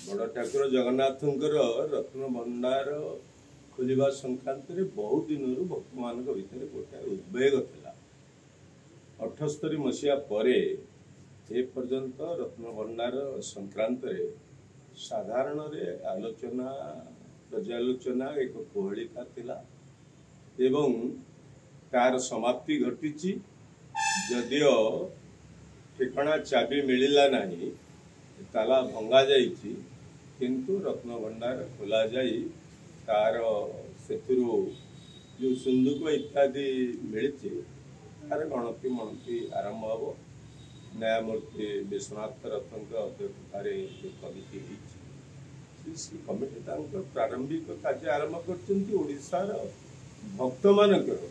बड़ ठाकुर जगन्नाथंकर रत्न भंडार खोलिबा संक्रांत रे बहुत दिन भक्त मान भितर गोटे उद्वेग थिला। 78 मसीहा परे ए पर्यंत रत्न भंडार संक्रांत रे साधारण रे आलोचना पर्यालोचना एक कोहलिका थिला एवं तार समाप्ति घटी। जदियो ठिकाना चाबी मिलला नहीं, ताला भंगा जाइछि, किंतु रत्न भंडार खोला जाई तार सेथुरु जो सिंधुक इत्यादि मिली तार गणति मनति आरंभ हम। न्यायमूर्ति विश्वनाथ रत्न अध्यक्षतार कमिटी कमिटी प्रारंभिक कार्य आरंभ कर भक्त मानकर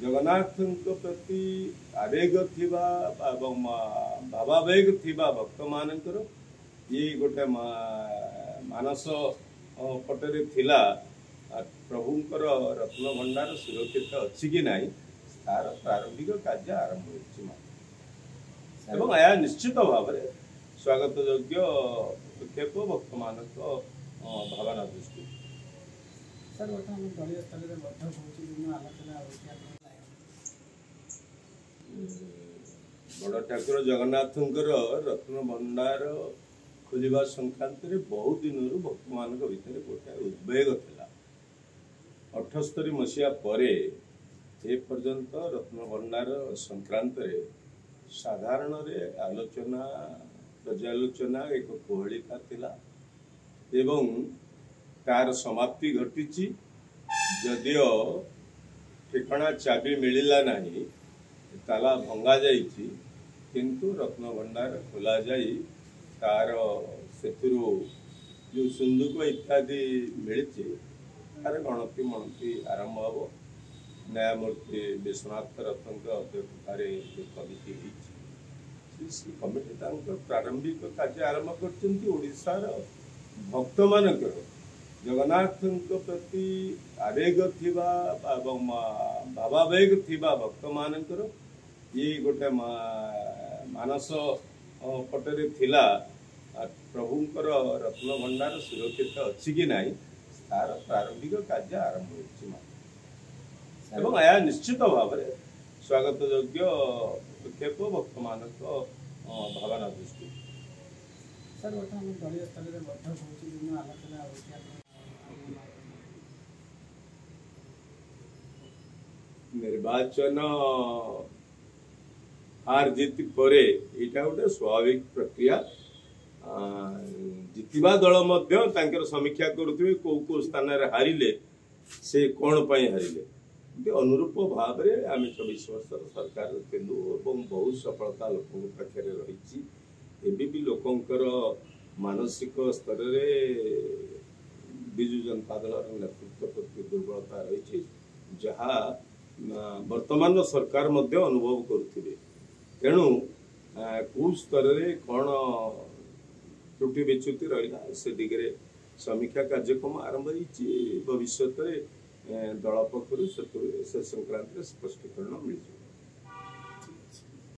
जगन्नाथ प्रति आवेग थिबा भावावेग थिबा भक्त मानकर ये गोटे मानस पटरे थिला प्रभुंकर रत्न भंडार सुरक्षित अच्छी कि नहीं तार प्रारंभिक कार्य आरंभ होया निश्चित भाव में स्वागत योग्य पदक्षेप भक्त मान भावना दृष्टि सर वर्तमान दलीय स्तर में विभिन्न आलोचना बड़ ठाकुर जगन्नाथंकर रत्न भंडार खोलिबा संक्रांत रे बहुत दिन भक्त मान भितर गोटे उद्वेग थिला। 78 मसीहा परे ए पर्यंत रत्न भंडार संक्रांत रे साधारण रे आलोचना पर्यालोचना एक कोहलिका थिला एवं तार समाप्ति घटी। जदियो ठिकाना चाबी मिलला नहीं, ताला भंगा जाइछि, किंतु रत्न भंडार खोला जाई तार सेथुरु जो सिंधुक इत्यादि मिली तार गणति मनति आरंभ हम। न्यायमूर्ति विश्वनाथ रत्न अध्यक्षतार कमिटी कमिटी प्रारंभिक कार्य आरंभ कर भक्त मानकर जगन्नाथ प्रति आवेग थिबा भावावेग थिबा भक्त मानकर ये गोटे मानस पटरे थिला प्रभुंकर रत्न भंडार सुरक्षित अच्छी कि नहीं तार प्रारंभिक कार्य आरंभ होया निश्चित भाव में स्वागत योग्य पदक्षेप भक्त मान भावना दृष्टि सर वर्तमान दलीय स्तर में विभिन्न आलोचना निर्वाचन हार जीत परे एटा गोटे स्वाभाविक प्रक्रिया। जितवा दल मध्य तांकर समीक्षा करुथिबे को स्थान रे हारिले से कोन पई हारिले अनुरूप भाव में आम 24 वर्ष सरकार थिलु एवं बहुत सफलता लोकों पाखे रही। एबी लोकंकर मानसिक स्तर में विजु जनता दल नेतृत्व प्रति दुर्बलता रही जहाँ वर्तमान सरकार मध्य अनुभव करुथिबे। तेणु कौ स्तर में कौन त्रुटि विच्युति रहा से दिगरे समीक्षा कार्यक्रम आरंभ होती। भविष्य दल पक्षर से संक्रांत स्पष्टीकरण मिल।